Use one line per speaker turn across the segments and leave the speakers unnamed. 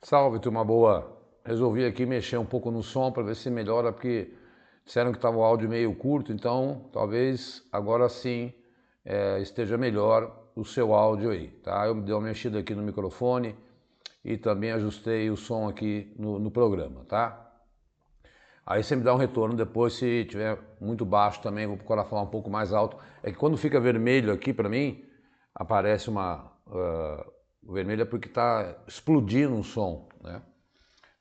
Salve, turma boa. Resolvi aqui mexer um pouco no som para ver se melhora, porque disseram que estava o áudio meio curto, então talvez agora sim esteja melhor o seu áudio aí, tá? Eu dei uma mexida aqui no microfone e também ajustei o som aqui no programa, tá? Aí você me dá um retorno depois, se tiver muito baixo também, vou procurar falar um pouco mais alto. É que quando fica vermelho aqui para mim, aparece o vermelho é porque está explodindo o som, né?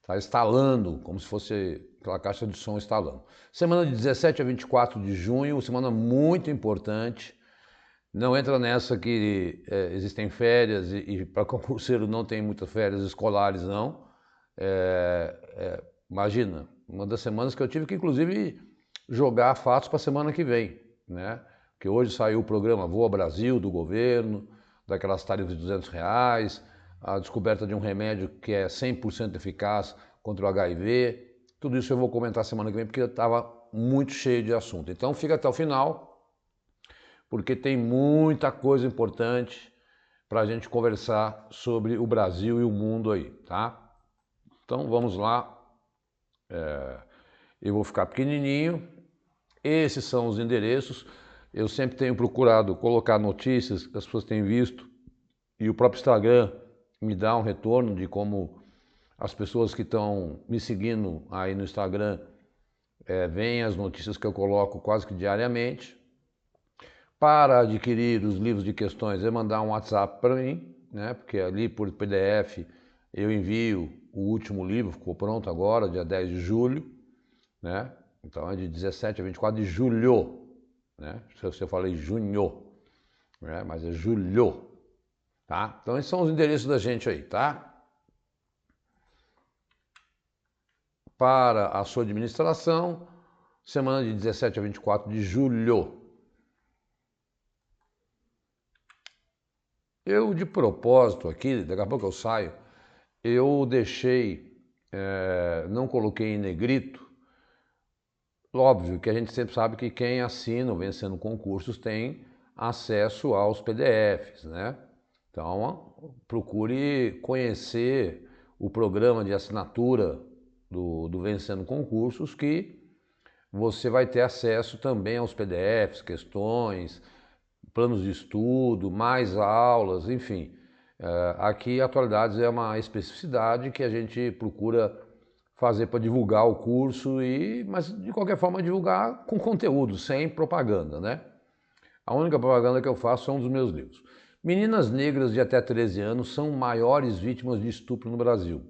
Está instalando, como se fosse aquela caixa de som instalando. Semana de 17 a 24 de junho, semana muito importante. Não entra nessa que existem férias e para concurseiro não tem muitas férias escolares, não. Imagina, uma das semanas que eu tive que, inclusive, jogar fatos para a semana que vem, né? Que hoje saiu o programa Voa Brasil do governo, daquelas tarifas de R$ 200, a descoberta de um remédio que é 100% eficaz contra o HIV. Tudo isso eu vou comentar semana que vem porque estava muito cheio de assunto. Então fica até o final, porque tem muita coisa importante para a gente conversar sobre o Brasil e o mundo aí, tá? Então vamos lá. Eu vou ficar pequenininho. Esses são os endereços. Eu sempre tenho procurado colocar notícias que as pessoas têm visto e o próprio Instagram me dá um retorno de como as pessoas que estão me seguindo aí no Instagram veem as notícias que eu coloco quase que diariamente. Para adquirir os livros de questões é mandar um WhatsApp para mim, né? Porque ali por PDF eu envio o último livro, ficou pronto agora, dia 10 de julho, né? Então é de 17 a 24 de julho, né? Se eu falei junho, né? Mas é julho, tá? Então esses são os endereços da gente aí, tá? Para a sua administração, semana de 17 a 24 de julho. Eu, de propósito aqui, daqui a pouco eu saio, eu deixei, não coloquei em negrito. Óbvio que a gente sempre sabe que quem assina o Vencendo Concursos tem acesso aos PDFs, né? Então, procure conhecer o programa de assinatura do Vencendo Concursos, que você vai ter acesso também aos PDFs, questões, planos de estudo, mais aulas, enfim. Aqui, Atualidades é uma especificidade que a gente procura fazer para divulgar o curso, mas de qualquer forma divulgar com conteúdo, sem propaganda, né? A única propaganda que eu faço são dos meus livros. Meninas negras de até 13 anos são maiores vítimas de estupro no Brasil.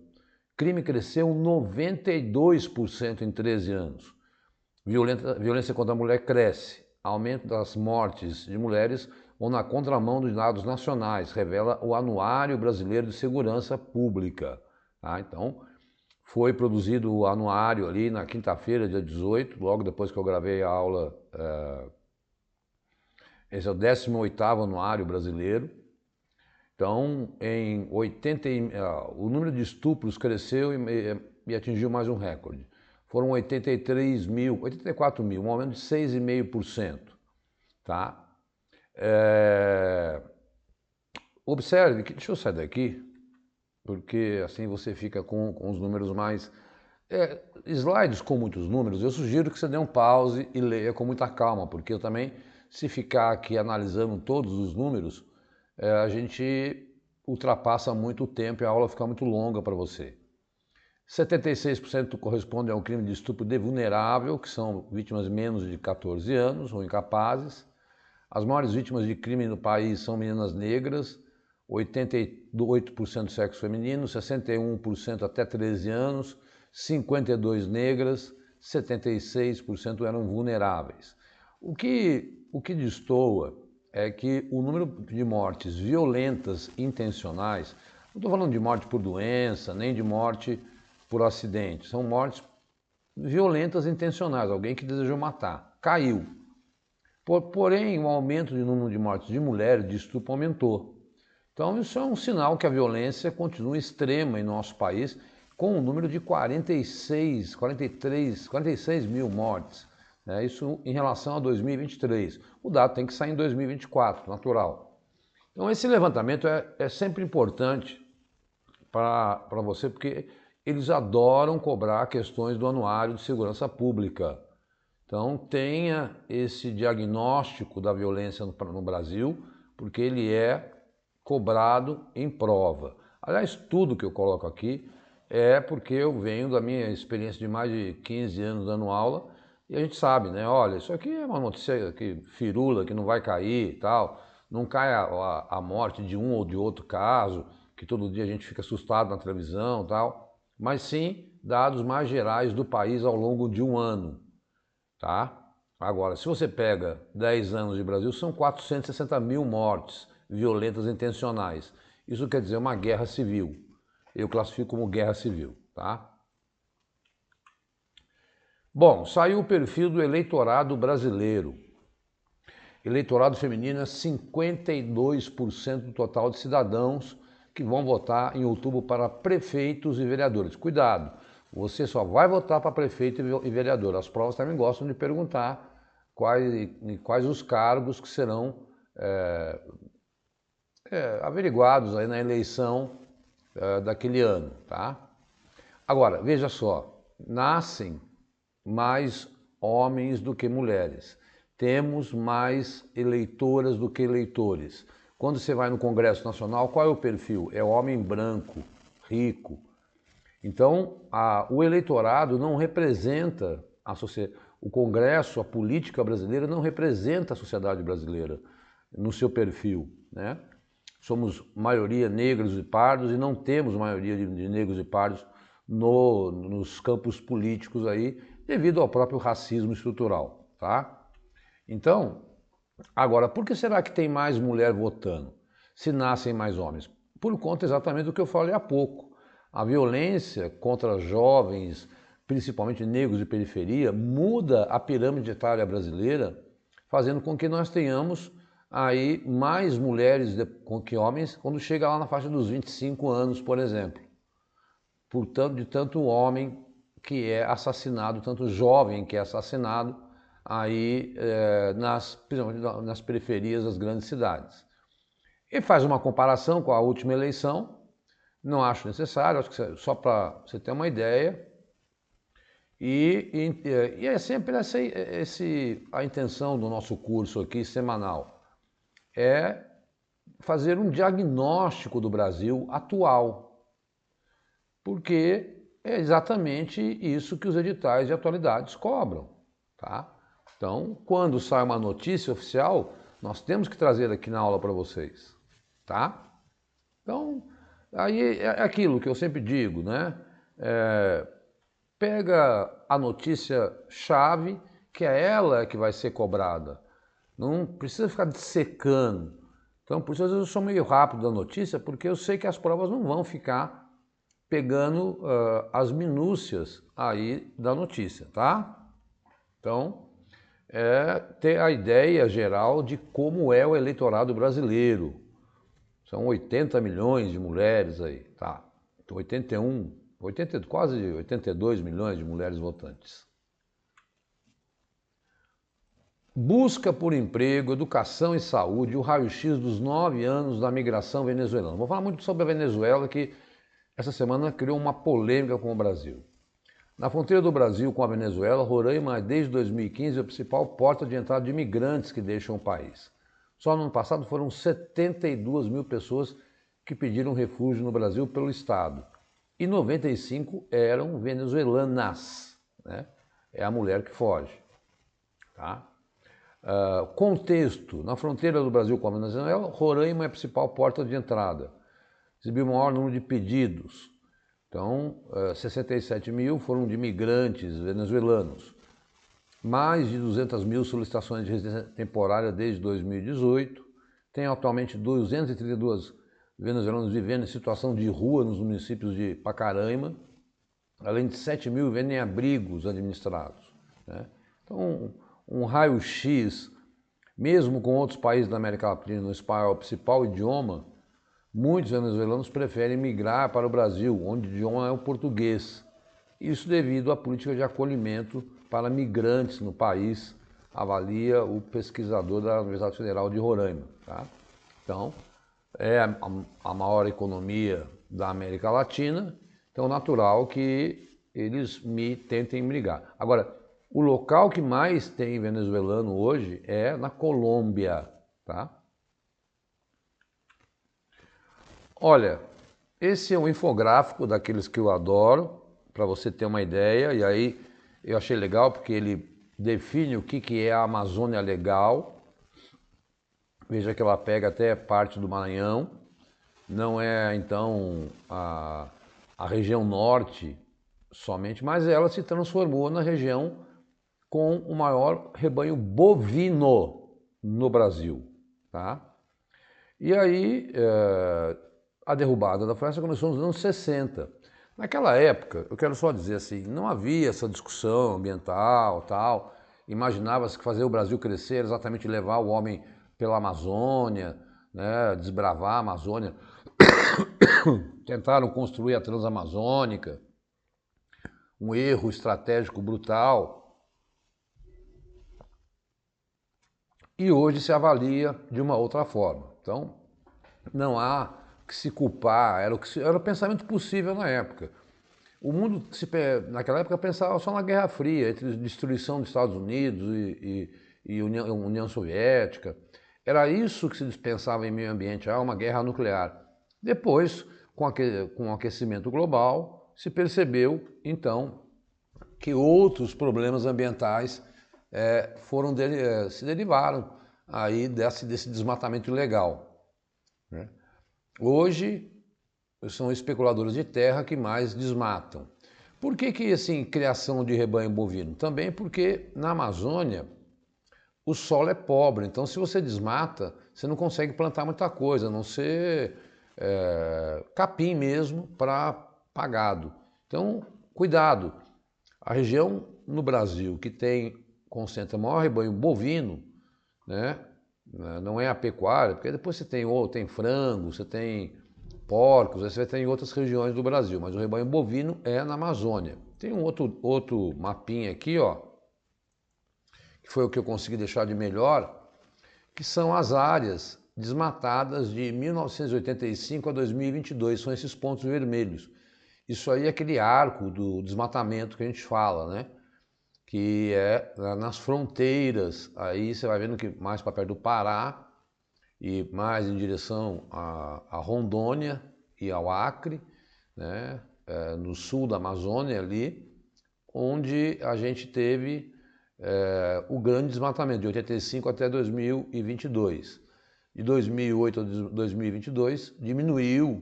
Crime cresceu 92% em 13 anos. Violência contra a mulher cresce. Aumento das mortes de mulheres vão na contramão dos dados nacionais, revela o Anuário Brasileiro de Segurança Pública. Tá? Então, foi produzido o anuário ali na quinta-feira, dia 18, logo depois que eu gravei a aula. Esse é o 18º anuário brasileiro. Então, o número de estupros cresceu e atingiu mais um recorde. Foram 84 mil, um aumento de 6,5%. Tá? Observe que, deixa eu sair daqui, porque assim você fica com os números mais... slides com muitos números, eu sugiro que você dê um pause e leia com muita calma, porque eu também, se ficar aqui analisando todos os números, a gente ultrapassa muito o tempo e a aula fica muito longa para você. 76% corresponde a um crime de estupro de vulnerável, que são vítimas menos de 14 anos ou incapazes. As maiores vítimas de crime no país são meninas negras, 88% sexo feminino, 61% até 13 anos, 52% negras, 76% eram vulneráveis. O que destoa é que o número de mortes violentas intencionais, não estou falando de morte por doença, nem de morte por acidente, são mortes violentas intencionais, alguém que desejou matar, caiu. Porém, o aumento do número de mortes de mulheres de estupro aumentou. Então, isso é um sinal que a violência continua extrema em nosso país, com um número de 46 mil mortes. Né? Isso em relação a 2023. O dado tem que sair em 2024, natural. Então, esse levantamento é sempre importante para você, porque eles adoram cobrar questões do anuário de segurança pública. Então tenha esse diagnóstico da violência no Brasil, porque ele é cobrado em prova. Aliás, tudo que eu coloco aqui é porque eu venho da minha experiência de mais de 15 anos dando aula, e a gente sabe, né? Olha, isso aqui é uma notícia que firula, que não vai cair e tal, não cai a morte de um ou de outro caso, que todo dia a gente fica assustado na televisão e tal, mas sim dados mais gerais do país ao longo de um ano, tá? Agora, se você pega 10 anos de Brasil, são 460 mil mortes violentas intencionais. Isso quer dizer uma guerra civil. Eu classifico como guerra civil, tá? Bom, saiu o perfil do eleitorado brasileiro. Eleitorado feminino é 52% do total de cidadãos que vão votar em outubro para prefeitos e vereadores. Cuidado, você só vai votar para prefeito e vereador. As provas também gostam de perguntar quais os cargos que serão averiguados aí na eleição daquele ano, tá? Agora, veja só, nascem mais homens do que mulheres. Temos mais eleitoras do que eleitores. Quando você vai no Congresso Nacional, qual é o perfil? É homem branco, rico. Então, o eleitorado não representa a sociedade. O Congresso, a política brasileira não representa a sociedade brasileira no seu perfil, né? Somos maioria negros e pardos e não temos maioria de negros e pardos nos campos políticos aí, devido ao próprio racismo estrutural, tá? Então, agora, por que será que tem mais mulher votando, se nascem mais homens? Por conta exatamente do que eu falei há pouco. A violência contra jovens, principalmente negros de periferia, muda a pirâmide etária brasileira, fazendo com que nós tenhamos aí mais mulheres que homens quando chega lá na faixa dos 25 anos, por exemplo. Portanto, de tanto homem que é assassinado, tanto jovem que é assassinado aí principalmente nas periferias das grandes cidades. E faz uma comparação com a última eleição, não acho necessário, acho que só para você ter uma ideia. E é sempre a intenção do nosso curso aqui semanal, é fazer um diagnóstico do Brasil atual, porque é exatamente isso que os editais de atualidades cobram, tá? Então, quando sai uma notícia oficial, nós temos que trazer aqui na aula para vocês, tá? Então, aí é aquilo que eu sempre digo, né? Pega a notícia chave, que é ela que vai ser cobrada. Não precisa ficar dissecando. Então, por isso, às vezes eu sou meio rápido da notícia, porque eu sei que as provas não vão ficar pegando as minúcias aí da notícia, tá? Então, ter a ideia geral de como é o eleitorado brasileiro. São 80 milhões de mulheres aí, tá? Então, quase 82 milhões de mulheres votantes. Busca por emprego, educação e saúde, o raio-x dos 9 anos da migração venezuelana. Vou falar muito sobre a Venezuela, que essa semana criou uma polêmica com o Brasil. Na fronteira do Brasil com a Venezuela, Roraima é desde 2015 a principal porta de entrada de imigrantes que deixam o país. Só no ano passado foram 72 mil pessoas que pediram refúgio no Brasil pelo Estado. E 95 eram venezuelanas, né? É a mulher que foge, tá? Contexto, na fronteira do Brasil com a Venezuela, Roraima é a principal porta de entrada. Exibiu o maior número de pedidos. Então, 67 mil foram de imigrantes venezuelanos. Mais de 200 mil solicitações de residência temporária desde 2018. Tem atualmente 232 venezuelanos vivendo em situação de rua nos municípios de Pacaraima, além de 7 mil vivendo em abrigos administrados, né? Então, um raio-x, mesmo com outros países da América Latina no espanhol, principal idioma, muitos venezuelanos preferem migrar para o Brasil, onde o idioma é o português. Isso devido à política de acolhimento para migrantes no país, avalia o pesquisador da Universidade Federal de Roraima, tá? Então, é a maior economia da América Latina, então natural que eles tentem me ligar. Agora, o local que mais tem venezuelano hoje é na Colômbia, tá? Olha, esse é um infográfico daqueles que eu adoro, para você ter uma ideia, e aí eu achei legal porque ele define o que é a Amazônia Legal. Veja que ela pega até parte do Maranhão, não é então a região norte somente, mas ela se transformou na região com o maior rebanho bovino no Brasil, tá? E aí a derrubada da França começou nos anos 60. Naquela época, eu quero só dizer assim, não havia essa discussão ambiental, tal. Imaginava-se que fazer o Brasil crescer era exatamente levar o homem pela Amazônia, né, desbravar a Amazônia. Tentaram construir a Transamazônica, um erro estratégico brutal. E hoje se avalia de uma outra forma. Então, não há que se culpar, era o pensamento possível na época. O mundo, naquela época, pensava só na Guerra Fria, entre destruição dos Estados Unidos e União Soviética. Era isso que se dispensava em meio ambiente, uma guerra nuclear. Depois, com o aquecimento global, se percebeu, então, que outros problemas ambientais se derivaram aí desse desmatamento ilegal, né? Hoje, são especuladores de terra que mais desmatam. Por que assim, criação de rebanho bovino? Também porque na Amazônia o solo é pobre, então se você desmata, você não consegue plantar muita coisa, a não ser capim mesmo para pagado. Então, cuidado. A região no Brasil que concentra maior rebanho bovino, né, não é a pecuária, porque depois você tem frango, você tem porcos, você vai ter em outras regiões do Brasil, mas o rebanho bovino é na Amazônia. Tem um outro mapinha aqui, ó, que foi o que eu consegui deixar de melhor, que são as áreas desmatadas de 1985 a 2022, são esses pontos vermelhos. Isso aí é aquele arco do desmatamento que a gente fala, né? Que é nas fronteiras, aí você vai vendo que mais para perto do Pará e mais em direção a Rondônia e ao Acre, né? No sul da Amazônia ali, onde a gente teve o grande desmatamento, de 85 até 2022. De 2008 a 2022, diminuiu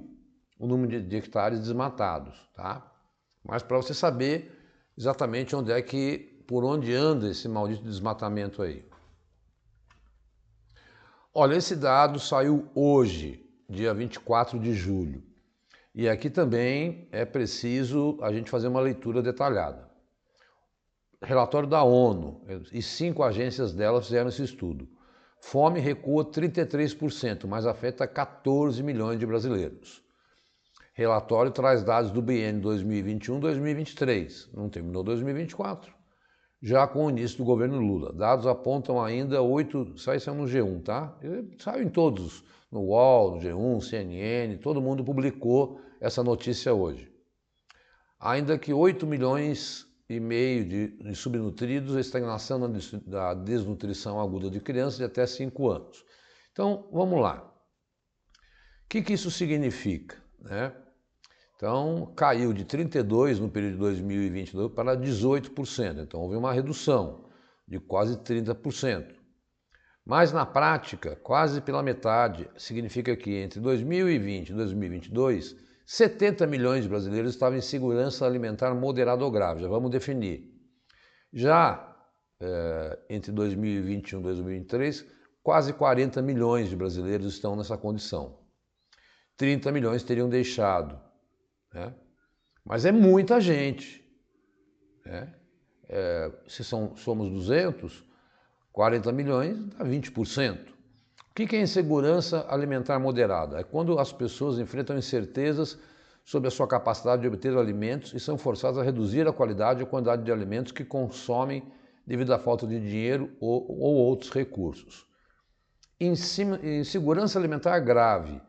o número de hectares desmatados, tá? Mas para você saber exatamente por onde anda esse maldito desmatamento aí. Olha, esse dado saiu hoje, dia 24 de julho. E aqui também é preciso a gente fazer uma leitura detalhada. Relatório da ONU, e 5 agências dela fizeram esse estudo. Fome recua 33%, mas afeta 14 milhões de brasileiros. Relatório traz dados do biênio 2021-2023, não terminou 2024, já com o início do governo Lula. Dados apontam ainda 8, saiu no G1, tá? Saiu em todos, no UOL, no G1, CNN, todo mundo publicou essa notícia hoje. Ainda que 8 milhões e meio de subnutridos, a estagnação da desnutrição aguda de crianças de até 5 anos. Então, vamos lá. O que isso significa, né? Então, caiu de 32% no período de 2022 para 18%. Então, houve uma redução de quase 30%. Mas, na prática, quase pela metade, significa que entre 2020 e 2022, 70 milhões de brasileiros estavam em segurança alimentar moderada ou grave. Já vamos definir. Já entre 2021 e 2023, quase 40 milhões de brasileiros estão nessa condição. 30 milhões teriam deixado. Né? Mas é muita gente. Né? Se somos 200, 40 milhões dá 20%. O que é insegurança alimentar moderada? É quando as pessoas enfrentam incertezas sobre a sua capacidade de obter alimentos e são forçadas a reduzir a qualidade e a quantidade de alimentos que consomem devido à falta de dinheiro ou outros recursos. Insegurança alimentar grave,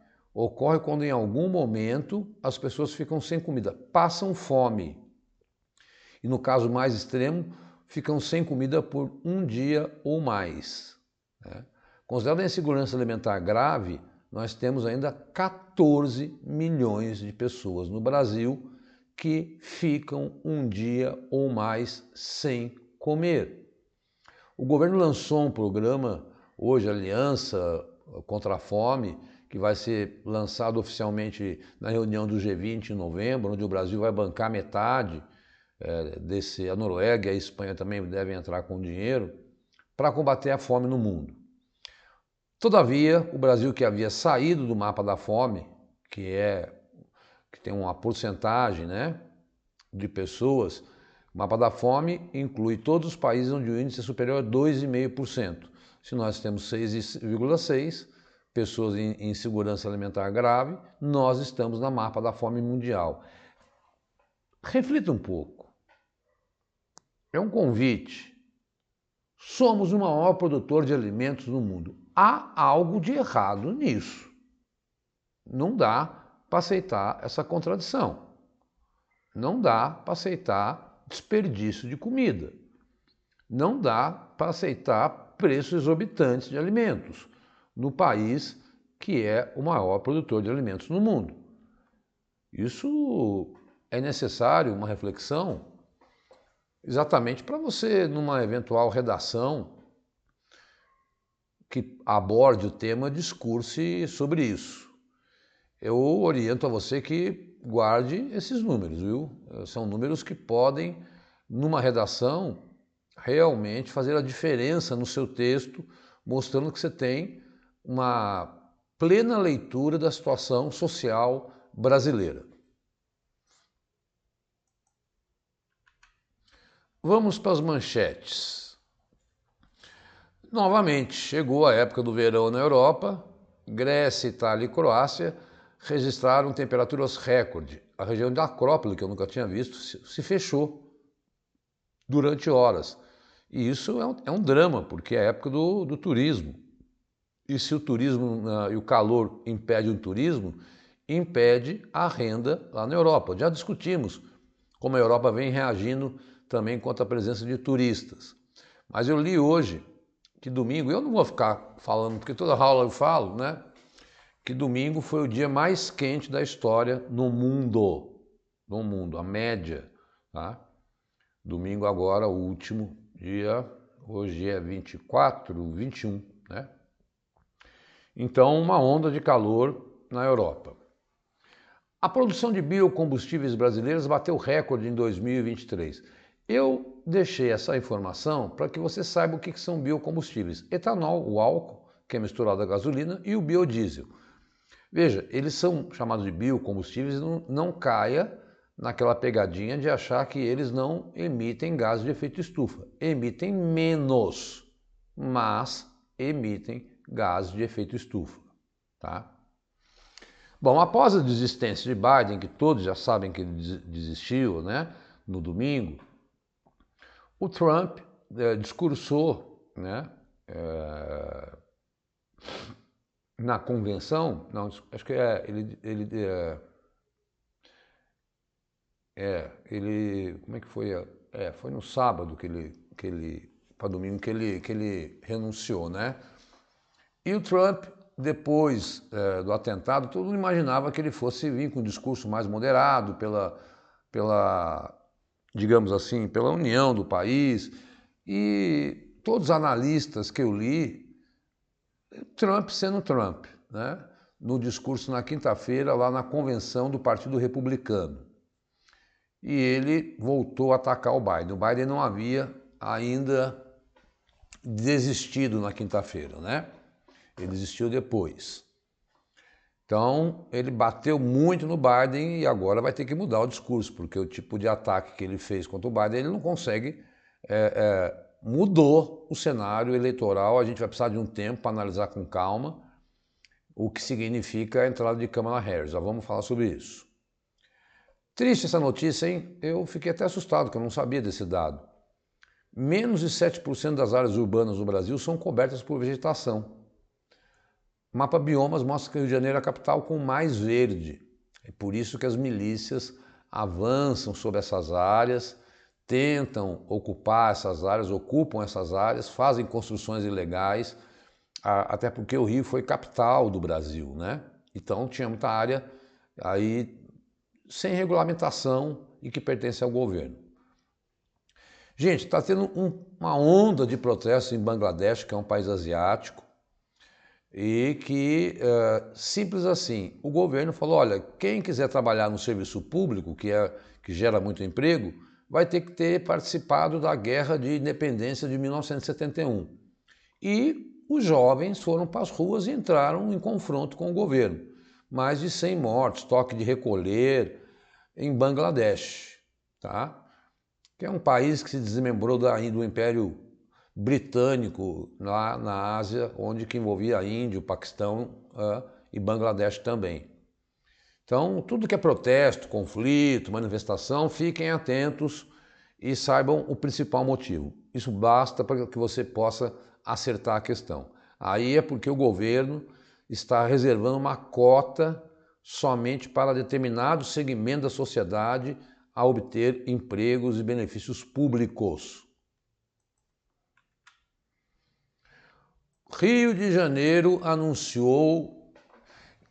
ocorre quando em algum momento as pessoas ficam sem comida, passam fome. E no caso mais extremo, ficam sem comida por um dia ou mais. Né? Considerado a insegurança alimentar grave, nós temos ainda 14 milhões de pessoas no Brasil que ficam um dia ou mais sem comer. O governo lançou um programa, hoje, Aliança contra a Fome, que vai ser lançado oficialmente na reunião do G20 em novembro, onde o Brasil vai bancar metade a Noruega e a Espanha também devem entrar com dinheiro, para combater a fome no mundo. Todavia, o Brasil, que havia saído do mapa da fome, que tem uma porcentagem, né, de pessoas, o mapa da fome inclui todos os países onde o índice é superior a 2,5%. Se nós temos 6,6% pessoas em insegurança alimentar grave, nós estamos no mapa da fome mundial. Reflita um pouco. É um convite. Somos o maior produtor de alimentos no mundo. Há algo de errado nisso. Não dá para aceitar essa contradição. Não dá para aceitar desperdício de comida. Não dá para aceitar preços exorbitantes de alimentos no país que é o maior produtor de alimentos no mundo. Isso é necessário uma reflexão exatamente para você, numa eventual redação que aborde o tema, discurse sobre isso. Eu oriento a você que guarde esses números, viu? São números que podem, numa redação, realmente fazer a diferença no seu texto, mostrando que você tem uma plena leitura da situação social brasileira. Vamos para as manchetes. Novamente, chegou a época do verão na Europa. Grécia, Itália e Croácia registraram temperaturas recorde. A região da Acrópole, que eu nunca tinha visto, se fechou durante horas. E isso é um drama, porque é a época do turismo. E se o turismo e o calor impede o turismo, impede a renda lá na Europa. Já discutimos como a Europa vem reagindo também contra a presença de turistas. Mas eu li hoje que domingo, eu não vou ficar falando, porque toda aula eu falo, né? Que domingo foi o dia mais quente da história no mundo. No mundo, a média, tá? Domingo agora, o último dia, hoje é 24, 21, né? Então, uma onda de calor na Europa. A produção de biocombustíveis brasileiros bateu recorde em 2023. Eu deixei essa informação para que você saiba o que são biocombustíveis. Etanol, o álcool, que é misturado à gasolina, e o biodiesel. Veja, eles são chamados de biocombustíveis, não caia naquela pegadinha de achar que eles não emitem gases de efeito estufa. Emitem menos, mas emitem gases de efeito estufa, tá? Bom, após a desistência de Biden, que todos já sabem que ele desistiu, né, no domingo, o Trump discursou, né, na convenção, não, acho que como é que foi? Foi no sábado para domingo que ele renunciou, né? E o Trump, depois do atentado, todo mundo imaginava que ele fosse vir com um discurso mais moderado digamos assim, pela união do país. E todos os analistas que eu li, Trump sendo Trump, né? No discurso na quinta-feira, lá na convenção do Partido Republicano. E ele voltou a atacar o Biden. O Biden não havia ainda desistido na quinta-feira, né? Ele desistiu depois. Então, ele bateu muito no Biden e agora vai ter que mudar o discurso, porque o tipo de ataque que ele fez contra o Biden, ele não consegue... mudou o cenário eleitoral, a gente vai precisar de um tempo para analisar com calma o que significa a entrada de Kamala Harris. Já vamos falar sobre isso. Triste essa notícia, hein? Eu fiquei até assustado, porque eu não sabia desse dado. Menos de 7% das áreas urbanas no Brasil são cobertas por vegetação. Mapa Biomas mostra que o Rio de Janeiro é a capital com mais verde. É por isso que as milícias avançam sobre essas áreas, tentam ocupar essas áreas, ocupam essas áreas, fazem construções ilegais, até porque o Rio foi capital do Brasil, né? Então tinha muita área aí sem regulamentação e que pertence ao governo. Gente, está tendo uma onda de protestos em Bangladesh, que é um país asiático, e que, simples assim, o governo falou, olha, quem quiser trabalhar no serviço público, que gera muito emprego, vai ter que ter participado da Guerra de Independência de 1971. E os jovens foram para as ruas e entraram em confronto com o governo. Mais de 100 mortos, toque de recolher em Bangladesh, tá? Que é um país que se desmembrou do Império Britânico lá na Ásia, onde que envolvia a Índia, o Paquistão e Bangladesh também. Então, tudo que é protesto, conflito, manifestação, fiquem atentos e saibam o principal motivo. Isso basta para que você possa acertar a questão. Aí é porque o governo está reservando uma cota somente para determinado segmento da sociedade a obter empregos e benefícios públicos. Rio de Janeiro anunciou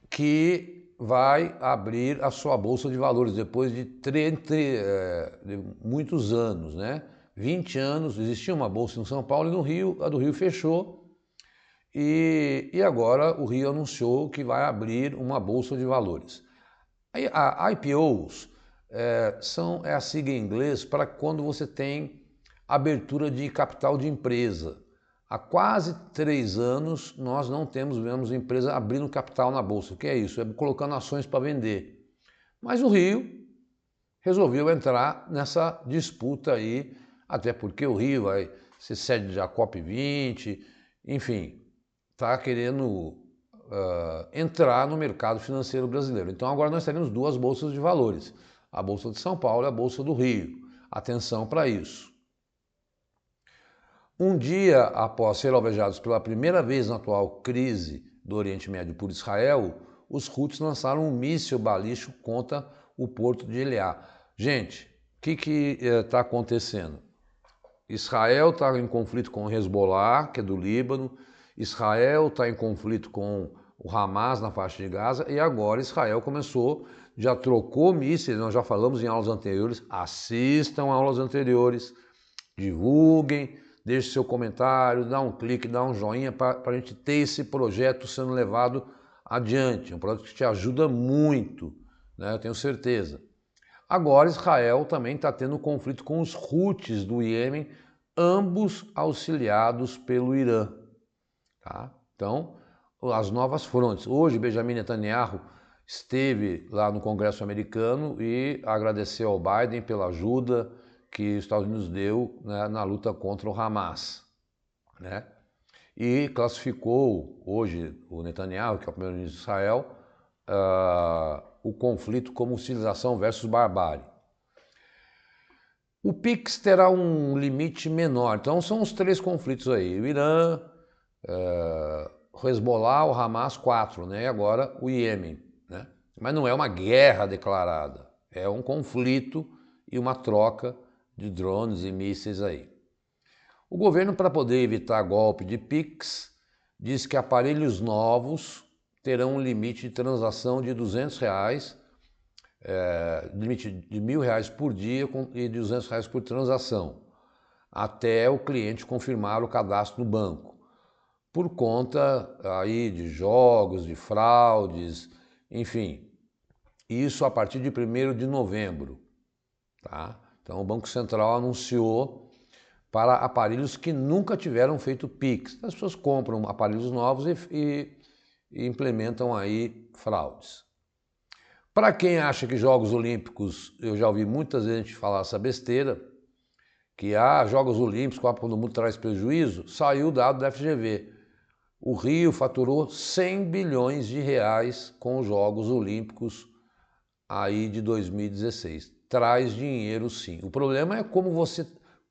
que vai abrir a sua Bolsa de Valores depois de muitos anos, né? 20 anos, existia uma bolsa em São Paulo e no Rio, a do Rio fechou e agora o Rio anunciou que vai abrir uma Bolsa de Valores. A IPOs é a sigla em inglês para quando você tem abertura de capital de empresa. Há quase 3 anos nós não vemos empresa abrindo capital na Bolsa. O que é isso? É colocando ações para vender. Mas o Rio resolveu entrar nessa disputa aí, até porque o Rio vai ser sede da COP20, enfim, está querendo entrar no mercado financeiro brasileiro. Então agora nós teremos 2 bolsas de valores, a Bolsa de São Paulo e a Bolsa do Rio. Atenção para isso. Um dia após ser alvejados pela primeira vez na atual crise do Oriente Médio por Israel, os Houthis lançaram um míssil balístico contra o porto de Eliá. Gente, o que está acontecendo? Israel está em conflito com o Hezbollah, que é do Líbano, Israel está em conflito com o Hamas na faixa de Gaza e agora Israel já trocou mísseis, nós já falamos em aulas anteriores, assistam aulas anteriores, divulguem, deixe seu comentário, dá um clique, dá um joinha para a gente ter esse projeto sendo levado adiante, um projeto que te ajuda muito, né? Eu tenho certeza. Agora Israel também está tendo conflito com os Houthis do Iêmen, ambos auxiliados pelo Irã. Tá? Então, as novas frontes. Hoje Benjamin Netanyahu esteve lá no Congresso americano e agradeceu ao Biden pela ajuda que os Estados Unidos deu, né, na luta contra o Hamas, né? E classificou hoje o Netanyahu, que é o primeiro-ministro de Israel, o conflito como civilização versus barbárie. O PIX terá um limite menor, então são os 3 conflitos aí, o Irã, o Hezbollah, o Hamas, 4, né? E agora o Iêmen, né? Mas não é uma guerra declarada, é um conflito e uma troca de drones e mísseis aí. O governo, para poder evitar golpe de PIX, diz que aparelhos novos terão um limite de transação de R$200, limite de R$1.000 por dia e de R$200 por transação, até o cliente confirmar o cadastro no banco, por conta aí de jogos, de fraudes, enfim, isso a partir de 1º de novembro, tá? Então o Banco Central anunciou para aparelhos que nunca tiveram feito PIX. As pessoas compram aparelhos novos e implementam aí fraudes. Para quem acha que Jogos Olímpicos, eu já ouvi muitas vezes a gente falar essa besteira, que Jogos Olímpicos, Copa do Mundo traz prejuízo, saiu o dado da FGV. O Rio faturou 100 bilhões de reais com os Jogos Olímpicos aí de 2016. Traz dinheiro sim. O problema é como você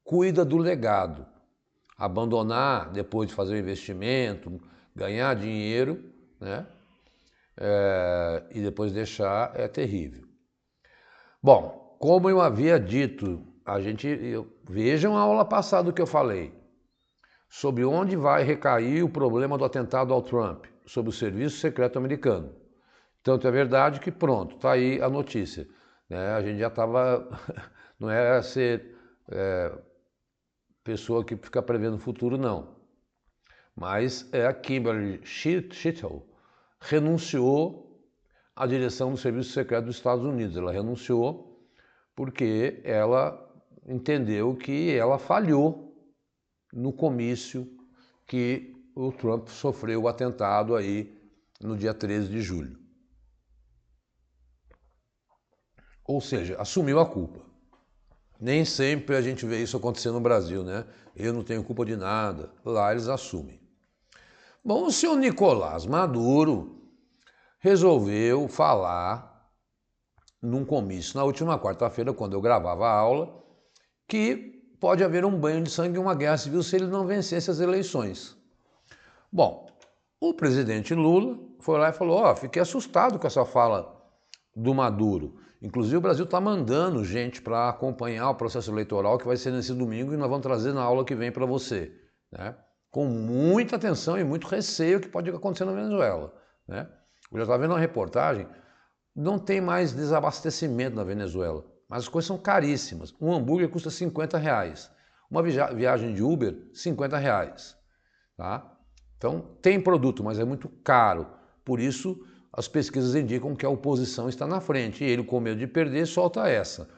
cuida do legado. Abandonar depois de fazer o investimento, ganhar dinheiro, né? E depois deixar é terrível. Bom, como eu havia dito, vejam a aula passada que eu falei, sobre onde vai recair o problema do atentado ao Trump, sobre o Serviço Secreto Americano. Tanto é verdade que pronto, está aí a notícia. Né? A gente já estava, não é ser pessoa que fica prevendo o futuro, não. Mas a Kimberly Shittle renunciou à direção do Serviço Secreto dos Estados Unidos. Ela renunciou porque ela entendeu que ela falhou no comício que o Trump sofreu o atentado aí no dia 13 de julho. Ou seja, assumiu a culpa. Nem sempre a gente vê isso acontecer no Brasil, né? Eu não tenho culpa de nada. Lá eles assumem. Bom, o senhor Nicolás Maduro resolveu falar num comício na última quarta-feira, quando eu gravava a aula, que pode haver um banho de sangue e uma guerra civil se ele não vencesse as eleições. Bom, o presidente Lula foi lá e falou, fiquei assustado com essa fala do Maduro. Inclusive o Brasil está mandando gente para acompanhar o processo eleitoral que vai ser nesse domingo e nós vamos trazer na aula que vem para você. Né? Com muita atenção e muito receio que pode acontecer na Venezuela. Né? Eu já estava vendo uma reportagem, não tem mais desabastecimento na Venezuela, mas as coisas são caríssimas. Um hambúrguer custa R$50, uma viagem de Uber, R$50. Tá? Então tem produto, mas é muito caro, por isso as pesquisas indicam que a oposição está na frente e ele, com medo de perder, solta essa.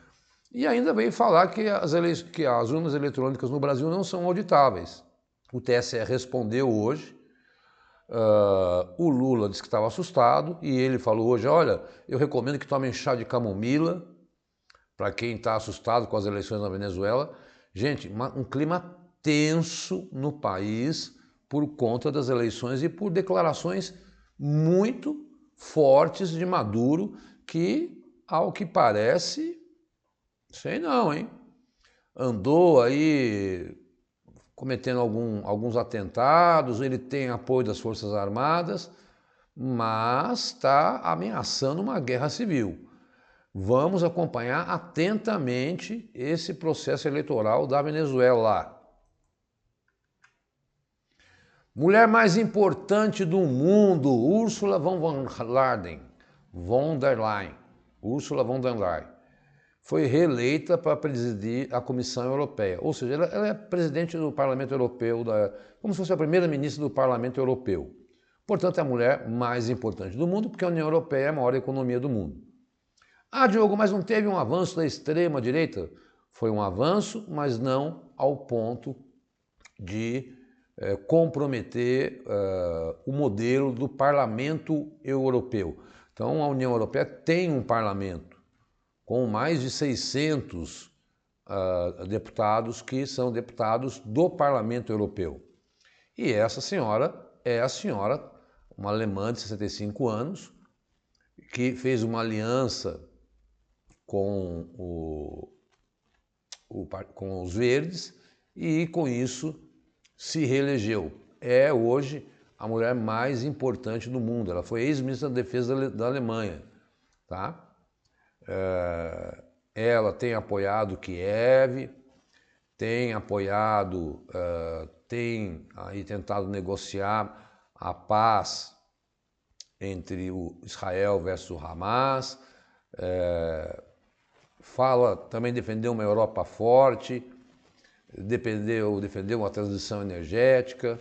E ainda veio falar que as urnas eletrônicas no Brasil não são auditáveis. O TSE respondeu hoje, o Lula disse que estava assustado e ele falou hoje, olha, eu recomendo que tomem chá de camomila para quem está assustado com as eleições na Venezuela. Gente, um clima tenso no país por conta das eleições e por declarações muito fortes de Maduro, que, ao que parece, sei não, hein? Andou aí cometendo alguns atentados, ele tem apoio das Forças Armadas, mas está ameaçando uma guerra civil. Vamos acompanhar atentamente esse processo eleitoral da Venezuela. Mulher mais importante do mundo, Ursula von der Leyen. Ursula von der Leyen foi reeleita para presidir a Comissão Europeia. Ou seja, ela é presidente do Parlamento Europeu, como se fosse a primeira-ministra do Parlamento Europeu. Portanto, é a mulher mais importante do mundo, porque a União Europeia é a maior economia do mundo. Diogo, mas não teve um avanço da extrema-direita? Foi um avanço, mas não ao ponto de comprometer o modelo do Parlamento Europeu. Então, a União Europeia tem um parlamento com mais de 600 deputados que são deputados do Parlamento Europeu. E essa senhora é a senhora, uma alemã de 65 anos, que fez uma aliança com os verdes e, com isso, se reelegeu. É hoje a mulher mais importante do mundo. Ela foi ex-ministra da Defesa da Alemanha. Tá? Ela tem apoiado Kiev, tem apoiado, tem aí tentado negociar a paz entre o Israel versus o Hamas, também defendeu uma Europa forte, defendeu uma transição energética,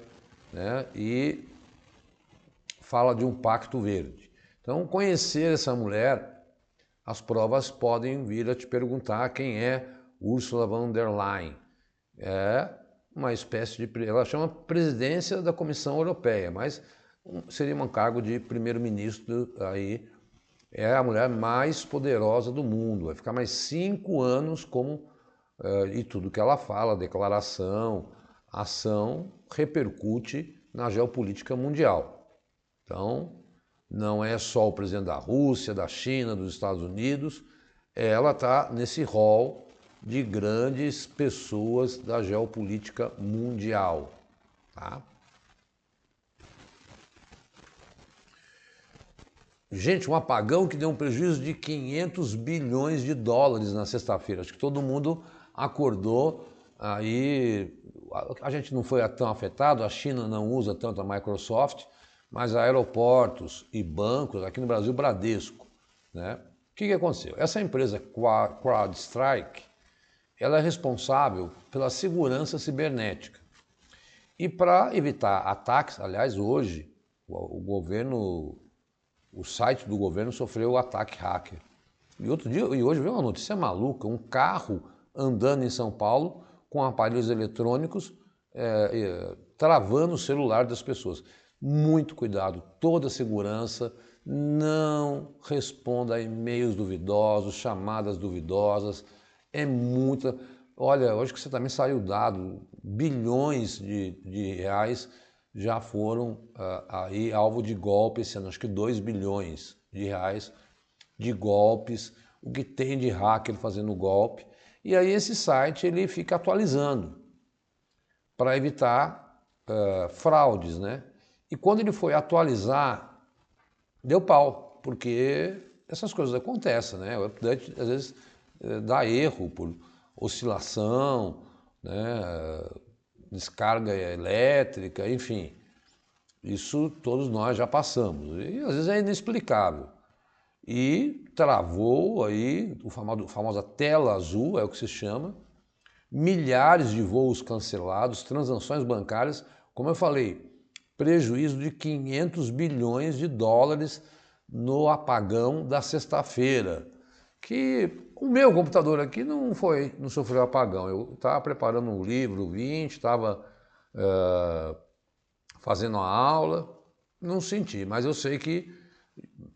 né? E fala de um pacto verde. Então, conhecer essa mulher, as provas podem vir a te perguntar quem é Ursula von der Leyen. É uma espécie de... ela chama presidência da Comissão Europeia, mas seria um cargo de primeiro-ministro aí. É a mulher mais poderosa do mundo. Vai ficar mais 5 anos como... e tudo que ela fala, declaração, ação, repercute na geopolítica mundial. Então, não é só o presidente da Rússia, da China, dos Estados Unidos, ela está nesse rol de grandes pessoas da geopolítica mundial. Tá? Gente, um apagão que deu um prejuízo de 500 bilhões de dólares na sexta-feira. Acho que todo mundo acordou aí. A gente não foi tão afetado, a China não usa tanto a Microsoft, mas aeroportos e bancos, aqui no Brasil, Bradesco, né? O que aconteceu? Essa empresa CrowdStrike, ela é responsável pela segurança cibernética. E para evitar ataques, aliás, hoje o governo, o site do governo sofreu ataque hacker. E hoje veio uma notícia maluca, um carro andando em São Paulo com aparelhos eletrônicos travando o celular das pessoas. Muito cuidado, toda segurança, não responda a e-mails duvidosos, chamadas duvidosas, é muita... Olha, hoje que você também saiu dado, bilhões de reais já foram aí alvo de golpes, sendo acho que 2 bilhões de reais de golpes, o que tem de hacker fazendo golpe. E aí esse site ele fica atualizando para evitar fraudes, né? E quando ele foi atualizar, deu pau, porque essas coisas acontecem, né? O update às vezes dá erro por oscilação, né? Descarga elétrica, enfim. Isso todos nós já passamos. E às vezes é inexplicável. E travou aí a famosa tela azul, é o que se chama, milhares de voos cancelados, transações bancárias, como eu falei, prejuízo de 500 bilhões de dólares no apagão da sexta-feira, que o meu computador aqui não sofreu apagão. Eu estava preparando um livro 20, estava fazendo a aula, não senti, mas eu sei que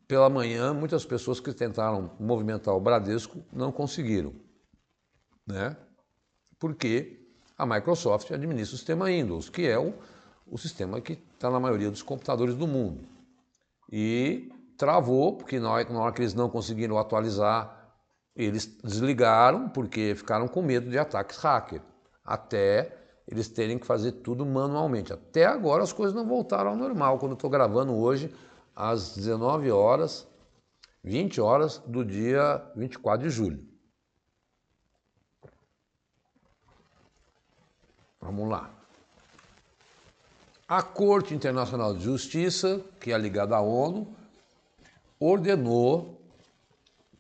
pela manhã muitas pessoas que tentaram movimentar o Bradesco não conseguiram, né? Porque a Microsoft administra o sistema Windows, que é o sistema que está na maioria dos computadores do mundo. E travou, porque na hora que eles não conseguiram atualizar, eles desligaram, porque ficaram com medo de ataques hacker, até eles terem que fazer tudo manualmente. Até agora as coisas não voltaram ao normal, quando eu estou gravando hoje, às 19 horas, 20 horas do dia 24 de julho. Vamos lá. A Corte Internacional de Justiça, que é ligada à ONU, ordenou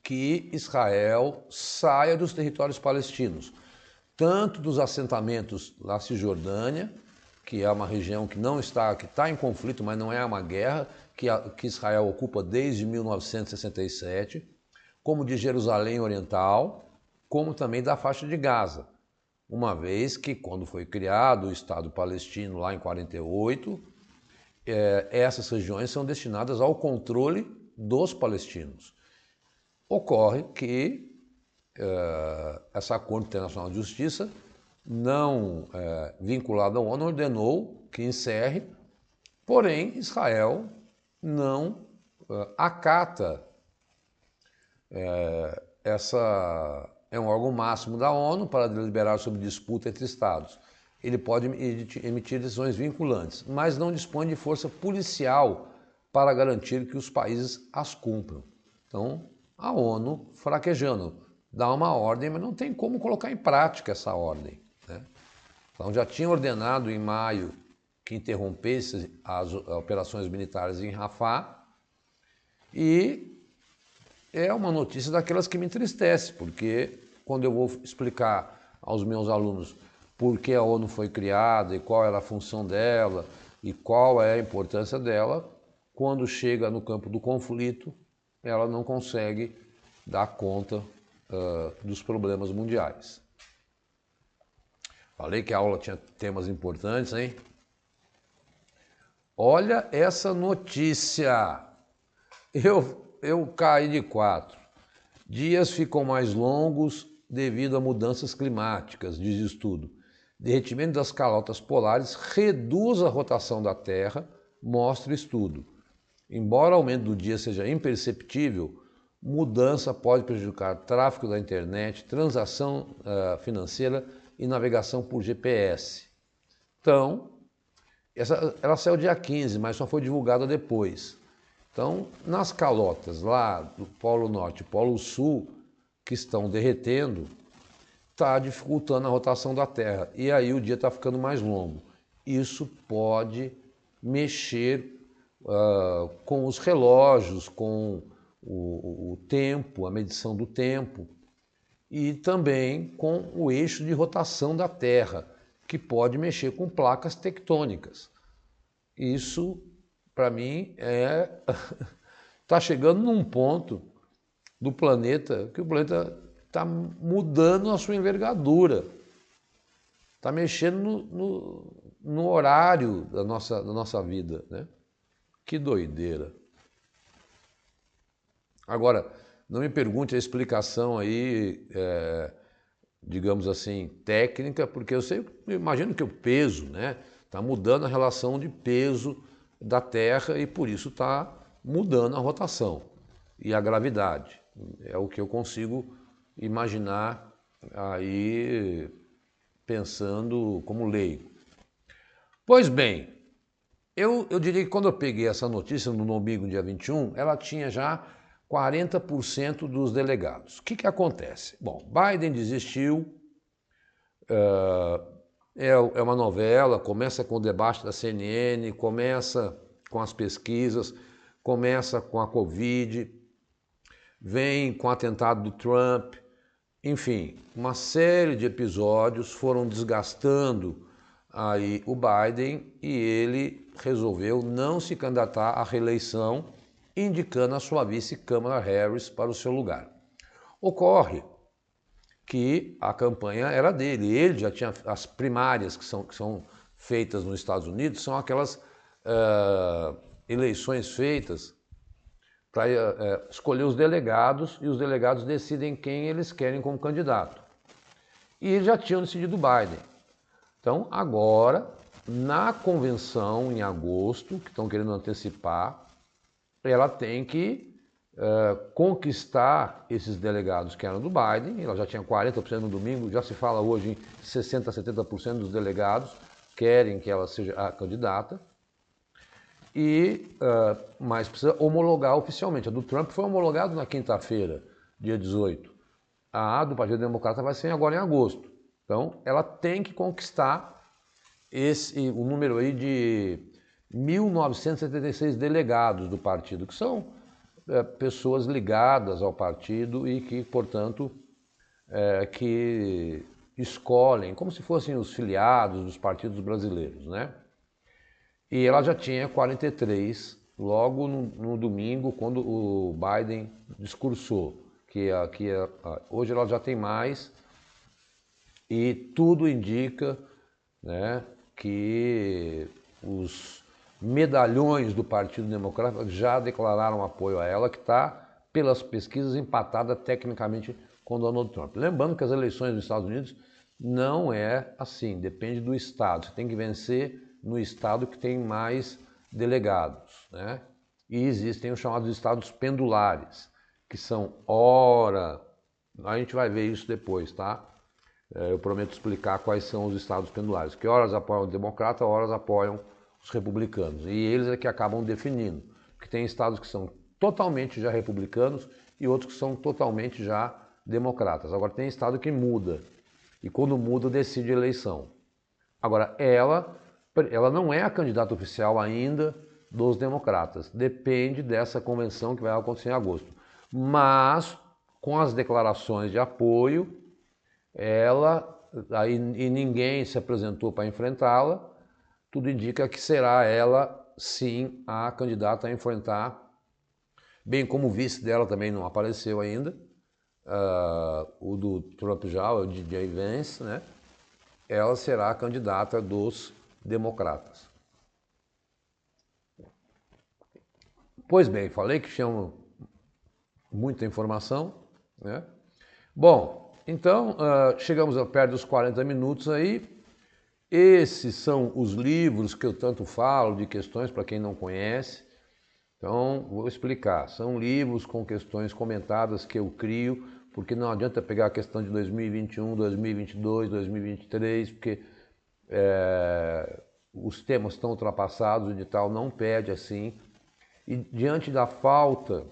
que Israel saia dos territórios palestinos, tanto dos assentamentos na Cisjordânia, que é uma região que está em conflito, mas não é uma guerra, que Israel ocupa desde 1967, como de Jerusalém Oriental, como também da faixa de Gaza. Uma vez que, quando foi criado o Estado palestino lá em 48, essas regiões são destinadas ao controle dos palestinos. Ocorre que essa Corte Internacional de Justiça, não vinculada à ONU, ordenou que encerre, porém Israel não acata é um órgão máximo da ONU para deliberar sobre disputa entre Estados. Ele pode emitir decisões vinculantes, mas não dispõe de força policial para garantir que os países as cumpram. Então, a ONU fraquejando, dá uma ordem, mas não tem como colocar em prática essa ordem, né? Então, já tinha ordenado em maio que interrompesse as operações militares em Rafah, e é uma notícia daquelas que me entristece, porque quando eu vou explicar aos meus alunos por que a ONU foi criada e qual era a função dela e qual é a importância dela, quando chega no campo do conflito, ela não consegue dar conta dos problemas mundiais. Falei que a aula tinha temas importantes, hein? Olha essa notícia! Eu caí de 4. Dias ficam mais longos devido a mudanças climáticas, diz estudo. Derretimento das calotas polares reduz a rotação da Terra, mostra estudo. Embora o aumento do dia seja imperceptível, mudança pode prejudicar tráfego da internet, transação financeira e navegação por GPS. Então, ela saiu dia 15, mas só foi divulgada depois. Então, nas calotas lá do Polo Norte e Polo Sul, que estão derretendo, está dificultando a rotação da Terra. E aí o dia está ficando mais longo. Isso pode mexer com os relógios, com o tempo, a medição do tempo, e também com o eixo de rotação da Terra, que pode mexer com placas tectônicas. Isso, para mim, está chegando num ponto do planeta que o planeta está mudando a sua envergadura, está mexendo no horário da nossa vida, né? Que doideira. Agora, não me pergunte a explicação aí, digamos assim, técnica, porque eu imagino que o peso, né, está mudando a relação de peso da Terra e por isso está mudando a rotação e a gravidade. É o que eu consigo imaginar aí pensando como leigo. Pois bem, eu diria que quando eu peguei essa notícia no domingo, dia 21, ela tinha já 40% dos delegados. O que acontece? Bom, Biden desistiu, é uma novela, começa com o debate da CNN, começa com as pesquisas, começa com a Covid, vem com o atentado do Trump, enfim, uma série de episódios foram desgastando aí o Biden e ele resolveu não se candidatar à reeleição, indicando a sua vice Kamala Harris para o seu lugar. Ocorre que a campanha era dele, ele já tinha as primárias que são feitas nos Estados Unidos, são aquelas eleições feitas para escolher os delegados e os delegados decidem quem eles querem como candidato. E eles já tinham decidido o Biden. Então, agora, na convenção em agosto, que estão querendo antecipar, ela tem que conquistar esses delegados que eram do Biden. Ela já tinha 40% no domingo, já se fala hoje em 60%, 70% dos delegados querem que ela seja a candidata. Mas precisa homologar oficialmente. A do Trump foi homologada na quinta-feira, dia 18. A do Partido Democrata vai ser agora em agosto. Então, ela tem que conquistar o número aí de 1.976 delegados do partido, que são pessoas ligadas ao partido e que, portanto, que escolhem, como se fossem os filiados dos partidos brasileiros, né? E ela já tinha 43 logo no domingo, quando o Biden discursou, hoje ela já tem mais, e tudo indica, né, que os medalhões do Partido Democrata já declararam apoio a ela, que está, pelas pesquisas, empatada tecnicamente com Donald Trump. Lembrando que as eleições nos Estados Unidos não é assim, depende do estado, você tem que vencer no estado que tem mais delegados, né? E existem os chamados estados pendulares, que são a gente vai ver isso depois, tá? Eu prometo explicar quais são os estados pendulares, que horas apoiam o democrata, horas apoiam os republicanos. E eles é que acabam definindo, porque tem estados que são totalmente já republicanos e outros que são totalmente já democratas. Agora tem estado que muda, e quando muda decide a eleição. Agora ela não é a candidata oficial ainda dos democratas, depende dessa convenção que vai acontecer em agosto. Mas, com as declarações de apoio, e ninguém se apresentou para enfrentá-la, tudo indica que será ela, sim, a candidata a enfrentar, bem como o vice dela também não apareceu ainda, o do Trump já, o J.D. Vance, né? Ela será a candidata dos democratas. Pois bem, falei que tinha muita informação, né? Bom, então chegamos perto dos 40 minutos aí. Esses são os livros que eu tanto falo, de questões para quem não conhece. Então, vou explicar. São livros com questões comentadas que eu crio, porque não adianta pegar a questão de 2021, 2022, 2023, porque os temas estão ultrapassados, o edital não pede assim. E diante da falta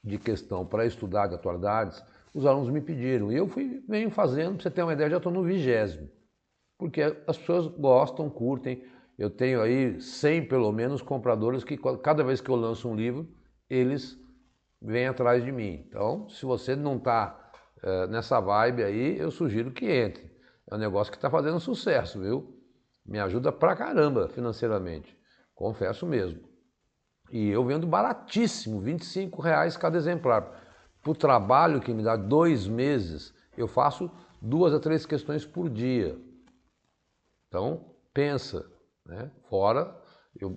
de questão para estudar de atualidades, os alunos me pediram. E eu venho fazendo, para você ter uma ideia, já estou no 20º. Porque as pessoas gostam, curtem. Eu tenho aí 100 pelo menos compradores que cada vez que eu lanço um livro, eles vêm atrás de mim. Então, se você não está nessa vibe aí, eu sugiro que entre. É um negócio que está fazendo sucesso, viu? Me ajuda pra caramba financeiramente, confesso mesmo. E eu vendo baratíssimo, R$ 25 cada exemplar. Por trabalho que me dá 2 meses, eu faço 2 a 3 questões por dia. Então, pensa, né? Fora, eu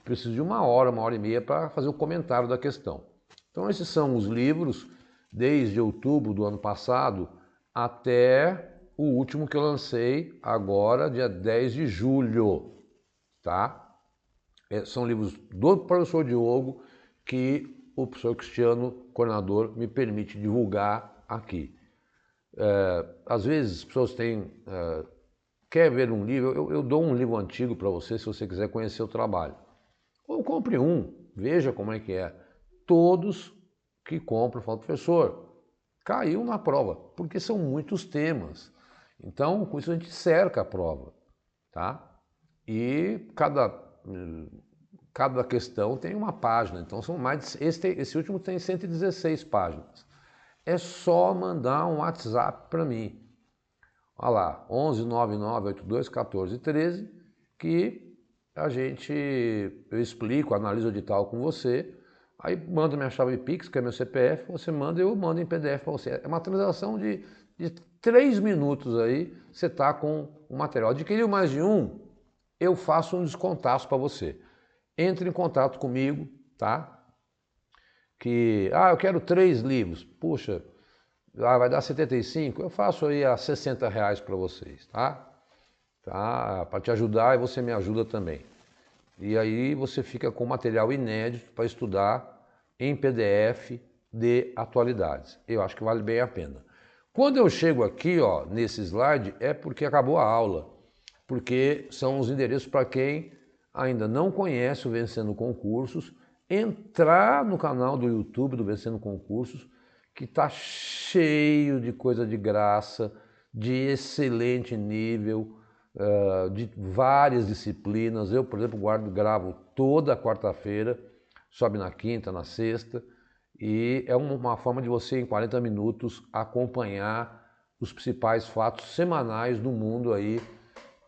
preciso de uma hora e meia para fazer o comentário da questão. Então, esses são os livros, desde outubro do ano passado até o último que eu lancei agora, dia 10 de julho, tá? São livros do professor Diogo que o professor Cristiano, coordenador, me permite divulgar aqui. Às vezes as pessoas quer ver um livro, eu dou um livro antigo para você se você quiser conhecer o trabalho. Ou compre um, veja como é que é. Todos que compram falam, professor, caiu na prova, porque são muitos temas. Então, com isso a gente cerca a prova, tá? E cada questão tem uma página, então são mais esse último tem 116 páginas. É só mandar um WhatsApp para mim. Olha lá, 11 99 82 14 13, que eu explico, analiso o edital com você, aí manda minha chave Pix, que é meu CPF, você manda e eu mando em PDF para você. É uma transação de 3 minutos aí, você está com o material. Adquiriu mais de um, eu faço um descontaço para você. Entre em contato comigo, tá? Eu quero 3 livros. Puxa, vai dar 75, eu faço aí a R$ 60 para vocês, tá? Para te ajudar e você me ajuda também. E aí você fica com material inédito para estudar em PDF de atualidades. Eu acho que vale bem a pena. Quando eu chego aqui, ó, nesse slide, é porque acabou a aula. Porque são os endereços para quem ainda não conhece o Vencendo Concursos, entrar no canal do YouTube do Vencendo Concursos, que está cheio de coisa de graça, de excelente nível, de várias disciplinas. Eu, por exemplo, gravo toda quarta-feira, sobe na quinta, na sexta, e é uma forma de você, em 40 minutos, acompanhar os principais fatos semanais do mundo aí,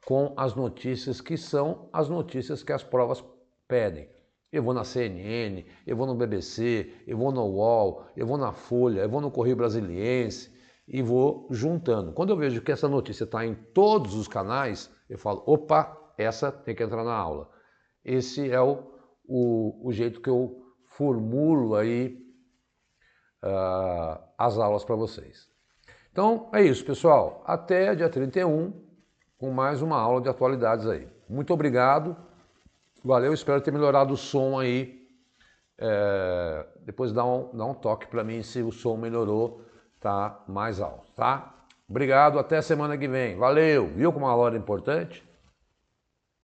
com as notícias que são as notícias que as provas pedem. Eu vou na CNN, eu vou no BBC, eu vou no UOL, eu vou na Folha, eu vou no Correio Brasiliense e vou juntando. Quando eu vejo que essa notícia está em todos os canais, eu falo, opa, essa tem que entrar na aula. Esse é o jeito que eu formulo aí as aulas para vocês. Então é isso, pessoal. Até dia 31 com mais uma aula de atualidades aí. Muito obrigado. Valeu, espero ter melhorado o som aí. Depois dá um toque para mim se o som melhorou, tá mais alto, tá? Obrigado, até semana que vem. Valeu, viu como a hora é importante?